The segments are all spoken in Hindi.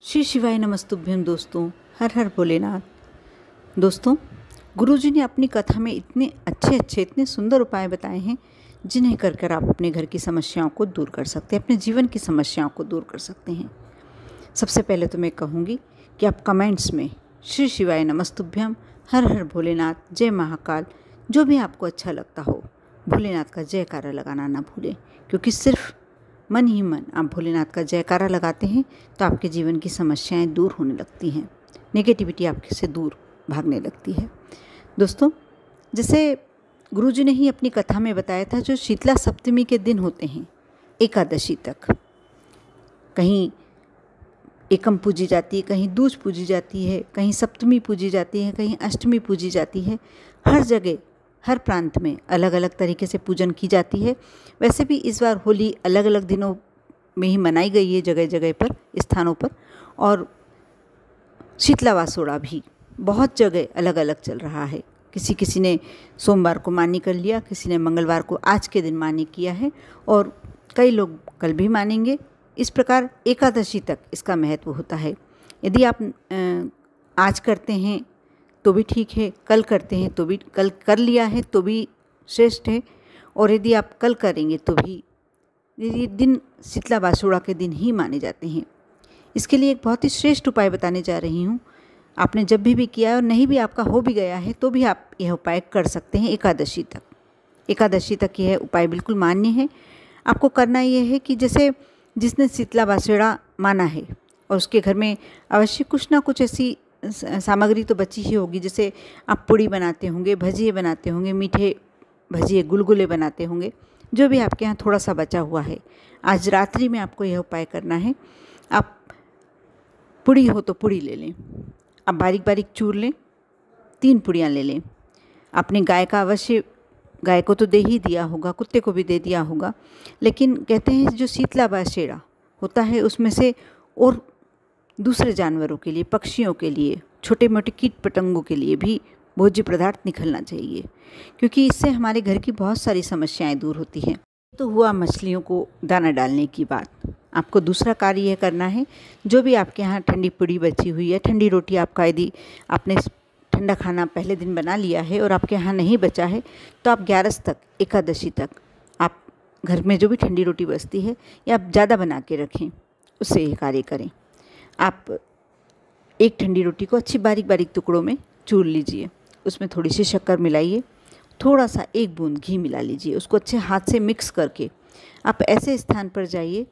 श्री शिवाय नमस्तुभ्यम। दोस्तों, हर हर भोलेनाथ। दोस्तों, गुरुजी ने अपनी कथा में इतने अच्छे इतने सुंदर उपाय बताए हैं जिन्हें कर कर आप अपने घर की समस्याओं को दूर कर सकते हैं, अपने जीवन की समस्याओं को दूर कर सकते हैं। सबसे पहले तो मैं कहूँगी कि आप कमेंट्स में श्री शिवाय नमस्तुभ्यम, हर हर भोलेनाथ, जय महाकाल, जो भी आपको अच्छा लगता हो, भोलेनाथ का जयकारा लगाना ना भूलें। क्योंकि सिर्फ मन ही मन आप भोलेनाथ का जयकारा लगाते हैं तो आपके जीवन की समस्याएं दूर होने लगती हैं, नेगेटिविटी आपके से दूर भागने लगती है। दोस्तों, जैसे गुरुजी ने ही अपनी कथा में बताया था, जो शीतला सप्तमी के दिन होते हैं एकादशी तक, कहीं एकम पूजी जाती है, कहीं दूज पूजी जाती है, कहीं सप्तमी पूजी जाती है, कहीं अष्टमी पूजी जाती है। हर जगह हर प्रांत में अलग अलग तरीके से पूजन की जाती है। वैसे भी इस बार होली अलग अलग दिनों में ही मनाई गई है जगह जगह पर, स्थानों पर, और शीतला वासोड़ा भी बहुत जगह अलग अलग चल रहा है। किसी किसी ने सोमवार को मान्य कर लिया, किसी ने मंगलवार को आज के दिन मान्य किया है, और कई लोग कल भी मानेंगे। इस प्रकार एकादशी तक इसका महत्व होता है। यदि आप आज करते हैं तो भी ठीक है, कल करते हैं तो भी, कल कर लिया है तो भी श्रेष्ठ है, और यदि आप कल करेंगे तो भी ये दिन शीतला वासोड़ा के दिन ही माने जाते हैं। इसके लिए एक बहुत ही श्रेष्ठ उपाय बताने जा रही हूँ। आपने जब भी किया और नहीं भी आपका हो भी गया है तो भी आप यह उपाय कर सकते हैं एकादशी तक। एकादशी तक यह उपाय बिल्कुल मान्य है। आपको करना यह है कि जैसे जिसने शीतला वासोड़ा माना है और उसके घर में अवश्य कुछ ना कुछ ऐसी सामग्री तो बची ही होगी। जैसे आप पूड़ी बनाते होंगे, भजिए बनाते होंगे, मीठे भजिए, गुलगुले बनाते होंगे, जो भी आपके यहाँ थोड़ा सा बचा हुआ है, आज रात्रि में आपको यह उपाय करना है। आप पूड़ी हो तो पूड़ी ले लें, आप बारीक बारीक चूर लें, 3 पूड़ियाँ ले लें। आपने गाय का अवश्य, गाय को तो दे ही दिया होगा, कुत्ते को भी दे दिया होगा, लेकिन कहते हैं जो शीतला वासोड़ा होता है उसमें से और दूसरे जानवरों के लिए, पक्षियों के लिए, छोटे मोटे कीट पतंगों के लिए भी भोज्य पदार्थ निकलना चाहिए, क्योंकि इससे हमारे घर की बहुत सारी समस्याएं दूर होती हैं। तो हुआ मछलियों को दाना डालने की बात। आपको दूसरा कार्य यह करना है, जो भी आपके यहाँ ठंडी पूड़ी बची हुई है, ठंडी रोटी, आपका यदि आपने ठंडा खाना पहले दिन बना लिया है और आपके यहाँ नहीं बचा है तो आप 11 तक, एकादशी तक, आप घर में जो भी ठंडी रोटी बचती है या आप ज़्यादा बना के रखें, उससे यह कार्य करें। आप एक ठंडी रोटी को अच्छी बारीक बारीक टुकड़ों में चूर लीजिए, उसमें थोड़ी सी शक्कर मिलाइए, थोड़ा सा 1 बूंद घी मिला लीजिए, उसको अच्छे हाथ से मिक्स करके आप ऐसे स्थान पर जाइए,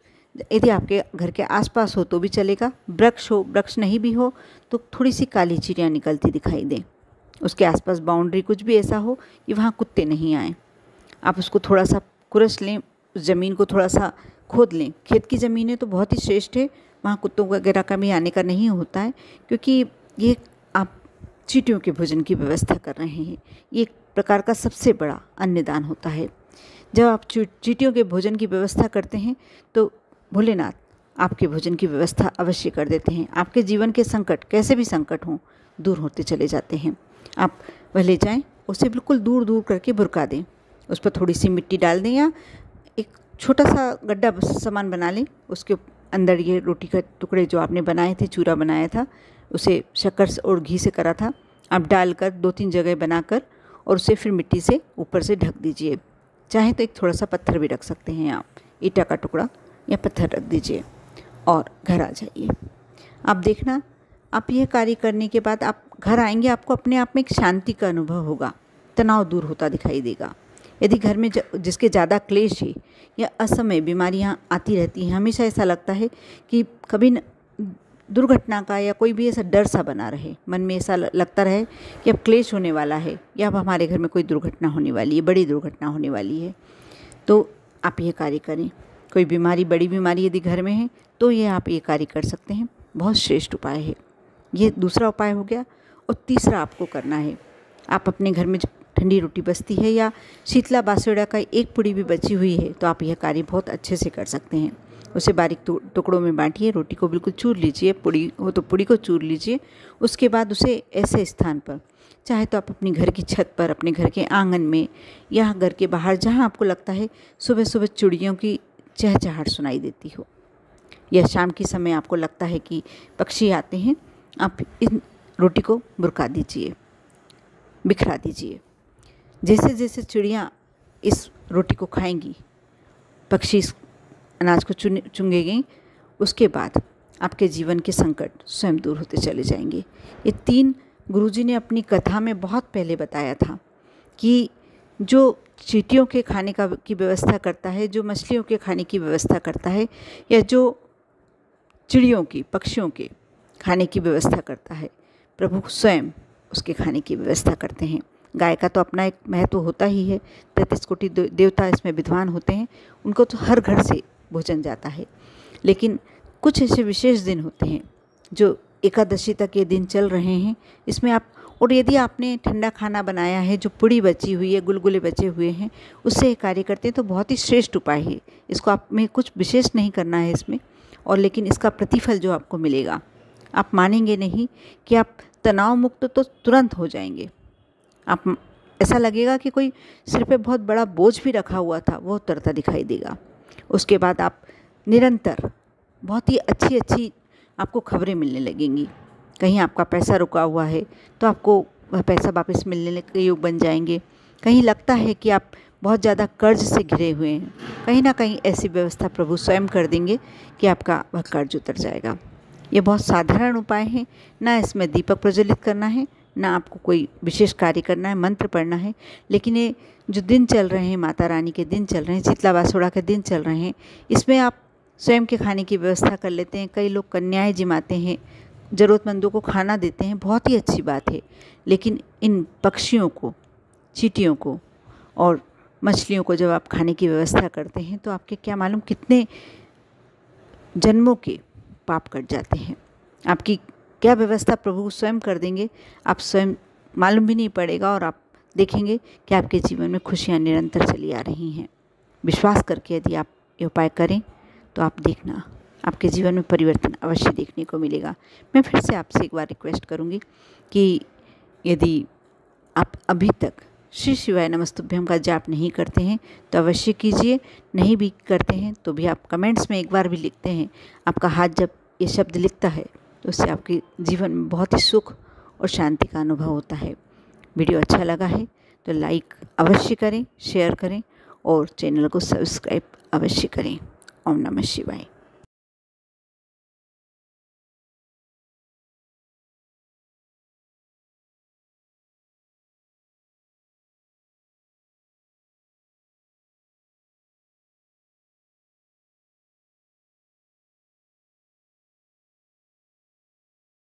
यदि आपके घर के आसपास हो तो भी चलेगा, वृक्ष हो, वृक्ष नहीं भी हो तो थोड़ी सी काली चिड़िया निकलती दिखाई दे, उसके आसपास बाउंड्री कुछ भी ऐसा हो कि वहाँ कुत्ते नहीं आए। आप उसको थोड़ा सा कुरस लें, उस ज़मीन को थोड़ा सा खोद लें। खेत की ज़मीन है तो बहुत ही श्रेष्ठ है, वहाँ कुत्तों वगैरह का भी आने का नहीं होता है, क्योंकि ये आप चींटियों के भोजन की व्यवस्था कर रहे हैं। ये एक प्रकार का सबसे बड़ा अन्नदान होता है। जब आप चींटियों के भोजन की व्यवस्था करते हैं तो भोलेनाथ आपके भोजन की व्यवस्था अवश्य कर देते हैं। आपके जीवन के संकट, कैसे भी संकट हों, दूर होते चले जाते हैं। आप वह ले जाएँ, उसे बिल्कुल दूर दूर करके भुरका दें, उस पर थोड़ी सी मिट्टी डाल दें या एक छोटा सा गड्ढा सामान बना लें, उसके अंदर ये रोटी के टुकड़े जो आपने बनाए थे, चूरा बनाया था, उसे शक्कर और घी से करा था, आप डालकर 2-3 जगह बनाकर और उसे फिर मिट्टी से ऊपर से ढक दीजिए। चाहे तो एक थोड़ा सा पत्थर भी रख सकते हैं, आप ईंटा का टुकड़ा या पत्थर रख दीजिए और घर आ जाइए। आप देखना, आप यह कार्य करने के बाद आप घर आएंगे, आपको अपने आप में एक शांति का अनुभव होगा, तनाव दूर होता दिखाई देगा। यदि घर में जिसके ज़्यादा क्लेश है या असमय बीमारियां आती रहती हैं, हमेशा ऐसा लगता है कि कभी दुर्घटना का या कोई भी ऐसा डर सा बना रहे, मन में ऐसा लगता रहे कि अब क्लेश होने वाला है या अब हमारे घर में कोई दुर्घटना होने वाली है, बड़ी दुर्घटना होने वाली है, तो आप ये कार्य करें। कोई बीमारी, बड़ी बीमारी यदि घर में है तो ये आप ये कार्य कर सकते हैं। बहुत श्रेष्ठ उपाय है। ये दूसरा उपाय हो गया। और तीसरा आपको करना है, आप अपने घर में ठंडी रोटी बचती है या शीतला वासोड़ा का 1 पूड़ी भी बची हुई है तो आप यह कार्य बहुत अच्छे से कर सकते हैं। उसे बारीक टुकड़ों में बांटिए, रोटी को बिल्कुल चूर लीजिए, पूड़ी हो तो पूड़ी को चूर लीजिए। उसके बाद उसे ऐसे स्थान पर, चाहे तो आप अपने घर की छत पर, अपने घर के आंगन में या घर के बाहर, जहाँ आपको लगता है सुबह सुबह चिड़ियों की चहचहाट सुनाई देती हो, या शाम के समय आपको लगता है कि पक्षी आते हैं, आप इन रोटी को बुरका दीजिए, बिखरा दीजिए। जैसे जैसे चिड़िया इस रोटी को खाएंगी, पक्षी इस अनाज को चुंगेंगे, उसके बाद आपके जीवन के संकट स्वयं दूर होते चले जाएंगे। ये 3 गुरुजी ने अपनी कथा में बहुत पहले बताया था कि जो चींटियों के खाने की व्यवस्था करता है, जो मछलियों के खाने की व्यवस्था करता है, या जो चिड़ियों की, पक्षियों के खाने की व्यवस्था करता है, प्रभु स्वयं उसके खाने की व्यवस्था करते हैं। गाय का तो अपना एक महत्व होता ही है, 33 कोटि देवता इसमें विद्वान होते हैं, उनको तो हर घर से भोजन जाता है। लेकिन कुछ ऐसे विशेष दिन होते हैं जो एकादशी तक ये दिन चल रहे हैं, इसमें आप, और यदि आपने ठंडा खाना बनाया है, जो पूड़ी बची हुई है, गुलगुले बचे हुए हैं, उससे ये कार्य करते हैं, तो बहुत ही श्रेष्ठ उपाय है। इसको आप में कुछ विशेष नहीं करना है इसमें, और लेकिन इसका प्रतिफल जो आपको मिलेगा, आप मानेंगे नहीं कि आप तनाव मुक्त तो तुरंत हो जाएंगे। आप, ऐसा लगेगा कि कोई सिर पे बहुत बड़ा बोझ भी रखा हुआ था, वो उतरता दिखाई देगा। उसके बाद आप निरंतर बहुत ही अच्छी अच्छी आपको खबरें मिलने लगेंगी। कहीं आपका पैसा रुका हुआ है तो आपको वह पैसा वापस मिलने के योग बन जाएंगे। कहीं लगता है कि आप बहुत ज़्यादा कर्ज से घिरे हुए हैं, कहीं ना कहीं ऐसी व्यवस्था प्रभु स्वयं कर देंगे कि आपका वह कर्ज उतर जाएगा। ये बहुत साधारण उपाय हैं, ना इसमें दीपक प्रज्वलित करना है, ना आपको कोई विशेष कार्य करना है, मंत्र पढ़ना है। लेकिन ये जो दिन चल रहे हैं, माता रानी के दिन चल रहे हैं, शीतला वासुड़ा के दिन चल रहे हैं, इसमें आप स्वयं के खाने की व्यवस्था कर लेते हैं। कई लोग कन्याएं जिमाते हैं, ज़रूरतमंदों को खाना देते हैं, बहुत ही अच्छी बात है। लेकिन इन पक्षियों को, चींटियों को और मछलियों को जब आप खाने की व्यवस्था करते हैं, तो आपके क्या मालूम कितने जन्मों के पाप कट जाते हैं। आपकी क्या व्यवस्था प्रभु स्वयं कर देंगे, आप स्वयं मालूम भी नहीं पड़ेगा, और आप देखेंगे कि आपके जीवन में खुशियाँ निरंतर चली आ रही हैं। विश्वास करके यदि आप ये उपाय करें तो आप देखना, आपके जीवन में परिवर्तन अवश्य देखने को मिलेगा। मैं फिर से आपसे एक बार रिक्वेस्ट करूँगी कि यदि आप अभी तक श्री शिवाय नमस्तुभ्यम का जाप नहीं करते हैं तो अवश्य कीजिए। नहीं भी करते हैं तो भी आप कमेंट्स में एक बार भी लिखते हैं। आपका हाथ जब ये शब्द लिखता है तो उससे आपके जीवन में बहुत ही सुख और शांति का अनुभव होता है। वीडियो अच्छा लगा है तो लाइक अवश्य करें, शेयर करें और चैनल को सब्सक्राइब अवश्य करें। ओम नमः शिवाय।